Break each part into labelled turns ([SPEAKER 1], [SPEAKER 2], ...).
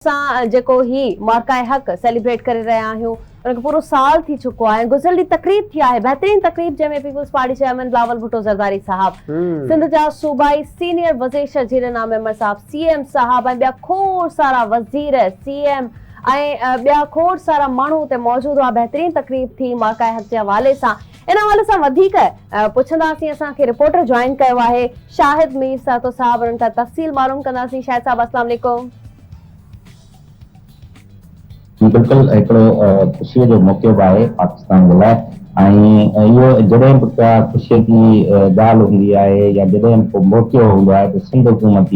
[SPEAKER 1] जेको ही मार्काए हक़ सेलिब्रेट करे रहिया आहियूं उनखे पूरो साल थी चुको आहे। गुज़िरियल तकरीब थी आहे, बेहतरीन तकरीब जंहिंमें पीपल्स पार्टी चेयरमैन बिलावल भुट्टो ज़रदारी साहब, सिंध जा सूबाई सीनियर वज़ीर शर्जील इनाम अहमद साहब, सीएम साहब ऐं ॿिया खोड़ सारा वज़ीर सीएम ऐं ॿिया खोड़ सारा माण्हू उते मौजूद हुआ। बेहतरीन तकरीब थी मार्काए हक़ जे हवाले सां। इन हवाले सां वधीक पुछंदासीं, असांखे रिपोर्टर जॉइन कयो आहे शाहिद मीर सातो साहब, उन्हनि खां तफ़सील मालूम कंदासीं। शाहिद साहब अस्सलाम वालेकुम।
[SPEAKER 2] बिल्कुल ख़ुशी जो मौक़ो आहे पाकिस्तान जे लाइ, ऐं इहो जॾहिं बि का ख़ुशी जी ॻाल्हि हूंदी आहे या जॾहिं को मौक़ो हूंदो आहे त सिंध हुकूमत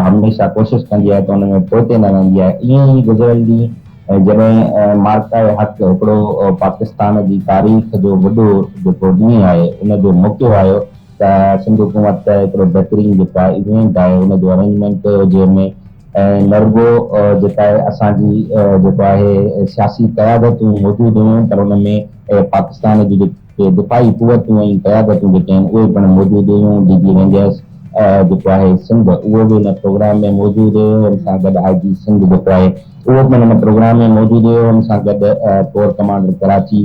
[SPEAKER 2] हमेशह कोशिशि कंदी आहे त उन में पोइते न रहंदी आहे। ईअं ई गुज़िरियल ॾींहुं जॾहिं मार्काए हक़ हिकिड़ो पाकिस्तान जी तारीख़ जो वॾो जेको ॾींहुं आहे उन जो मौक़ो आयो त सिंध हुकूमत हिकिड़ो बहितरीन जेका इवेंट आहे उन जो अरेंजमेंट कयो, जंहिंमें नरगो जेका आहे असांजी जेको आहे सियासी क़यादतूं मौजूदु हुयूं, पर हुन में पाकिस्तान जी जेके दिफ़ाई क़ुवतूं ऐं क़यादतूं जेके आहिनि उहे पिणु मौजूदु हुयूं। डीजी रेंजर्स जेको आहे सिंध उहो बि हिन प्रोग्राम में मौजूदु हुयो। हुन सां गॾु आईजी सिंध जेको आहे उहो पिणु हिन प्रोग्राम में मौजूदु हुयो। हुन सां गॾु कोर कमांडर कराची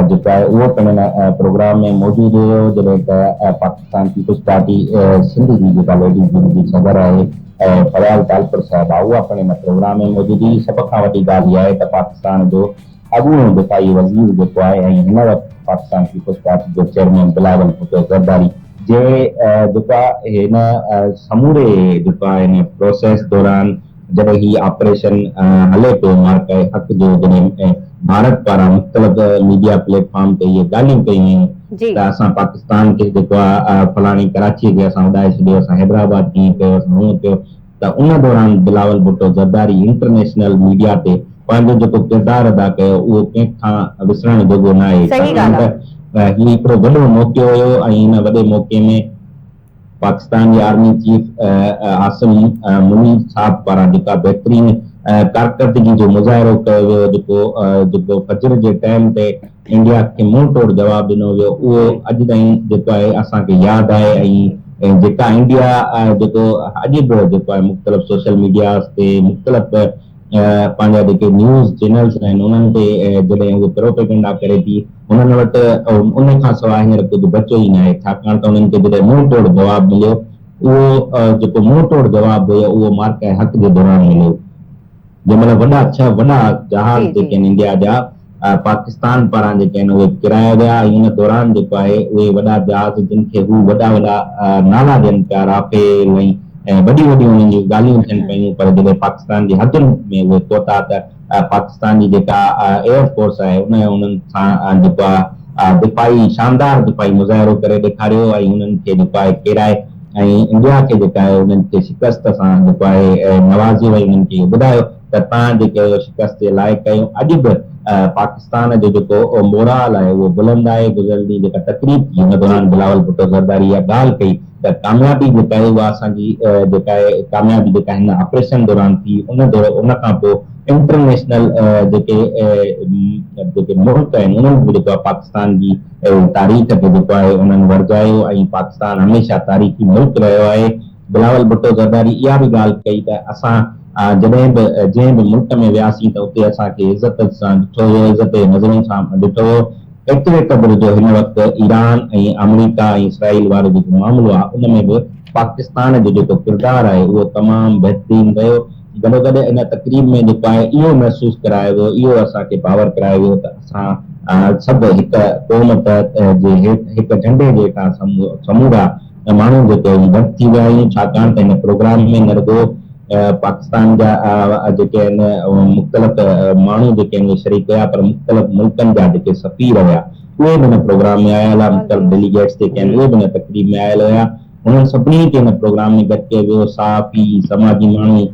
[SPEAKER 2] जेको आहे उहो पिणु हिन प्रोग्राम में मौजूदु हुयो। जॾहिं त पाकिस्तान पीपल्स पार्टी सिंध जी जेका लेडीज़ जी सदर आहे फरियाल तालपुर साहिबा, उहा पिणु हिन प्रोग्राम में मौजूदु हुई। सभ खां वॾी ॻाल्हि इहा आहे त पाकिस्तान जो अॻूणो दिफ़ाई वज़ीर जेको आहे ऐं हिन वक़्तु पाकिस्तान पीपल्स पार्टी जो चेयरमैन बिलावल भुट्टो ज़रदारी जे जेका हिन समूरे जेका हिन प्रोसेस दौरान जॾहिं ही ऑपरेशन हले पियो मार्काए हक़ जो, जॾहिं भारत पारां मुख़्तलिफ़ मीडिया प्लेटफॉर्म ते इहे ॻाल्हियूं कयूं हुयूं त असां पाकिस्तान खे जेको आहे फलाणी कराचीअ खे असां उॾाए छॾियो, असां हैदराबाद कीअं कयो, असां हूअं कयो, त उन दौरान बिलावल भुट्टो ज़रदारी इंटरनेशनल मीडिया ते पंहिंजो जेको किरदारु अदा कयो उहो कंहिंखां विसरण जोॻो न आहे। हीउ हिकिड़ो वॾो मौक़ो हुयो ऐं हिन वॾे मौक़े में पाकिस्तान जी आर्मी चीफ आसिम मुनीर साहब पारां जेका बहितरीन कारकर्दगी जो मुज़ाहिरो कयो वियो, जेको फजर जे टाइम ते इंडिया खे मुंहुं तोड़ जवाबु ॾिनो वियो, उहो अॼु ताईं जेको आहे असांखे यादि आहे। ऐं जेका इंडिया जेको अॼु बि जेको आहे मुख़्तलिफ़ सोशल मीडियास ते मुख़्तलिफ़ पंहिंजा जेके न्यूज़ चैनल्स आहिनि उन्हनि ते जॾहिं उहो प्रोपेगेंडा करे थी, उन्हनि वटि उन खां सवाइ हींअर कुझु बचो ई न आहे। छाकाणि त उन्हनि खे जॾहिं मुंहुं तोड़ जवाबु मिलियो, उहो जेको मुंहुं तोड़ जवाबु हुयो उहो मार्काए हक़ जे दौरान मिलियो, जंहिं महिल 6 वॾा जहाज़ जेके आहिनि इंडिया जा पाकिस्तान पारां जेके आहिनि उहे किराया विया। ऐं हुन दौरान जेको आहे उहे वॾा जहाज़ जिन खे हू वॾा नाला ॾियनि पिया, राफेल ऐं वॾियूं उन्हनि जूं ॻाल्हियूं थियनि पियूं, पर जॾहिं पाकिस्तान जी हदुनि में उहे पहुता त पाकिस्तान जी जेका एयरफोर्स आहे उन्हनि सां जेको आहे दिफ़ाई शानदार दिफ़ाई मुज़ाहिरो करे ॾेखारियो ऐं उन्हनि खे जेको आहे किराए ऐं इंडिया खे जेका आहे उन्हनि खे शिकस्त सां जेको आहे नवाज़ियो वई। उन्हनि खे ॿुधायो त तव्हां जेके शिकस्त जे लाइक़ु आहियो। अॼु बि पाकिस्तान जो जेको मोराल आहे उहो बुलंद आहे। गुज़िरियल ॾींहुं जेका तकरीब थी हुन दौरान बिलावल भुट्टो ज़रदारी इहा ॻाल्हि कई त कामयाबी जेका आहे उहा असांजी जेका आहे कामयाबी जेका हिन ऑपरेशन दौरान थी, उन खां पोइ इंटरनेशनल जेके मुल्क आहिनि उन्हनि बि जेको आहे पाकिस्तान जी तारीख़ खे जेको आहे उन्हनि वरजायो ऐं पाकिस्तान हमेशह तारीख़ी मुल्क रहियो आहे। बिलावल भुट्टो ज़रदारी इहा बि ॻाल्हि कई त असां जॾहिं बि जंहिं बि मुल्क में वियासीं त उते असांखे इज़त सां ॾिठो वियो, इज़त नज़रुनि सां ॾिठो वियो। एतिरे क़दुरु जो हिन वक़्तु ईरान ऐं अमरीका ऐं इसराइल वारो जेको मामिलो आहे उन में बि पाकिस्तान जो जेको किरदारु आहे उहो तमामु बहितरीनु रहियो। गॾोगॾु इन तकरीब में जेको आहे इहो महसूसु करायो वियो, इहो असांखे बावर करायो वियो त असां सभु हिकु क़ौम जे हिकु झंडे जे हेठां समूरा माण्हू जेके गॾु थी विया आहियूं। छाकाणि त हिन प्रोग्राम में न रुॻो पाकिस्तान जा जेके आहिनि मुख़्तलिफ़ माण्हू जेके आहिनि शरीक हुआ, पर मुख़्तलिफ़ मुल्कनि जा जेके सफ़ीर हुआ उहे बि हिन प्रोग्राम में आयल हुआ। मुख़्तलिफ़ डेलीगेट्स जेके आहिनि उहे बि हिन तकरीब में आयल हुआ। उन्हनि सभिनी खे हिन प्रोग्राम में गॾु कयो वियो। सहाफ़ी, समाजी माण्हू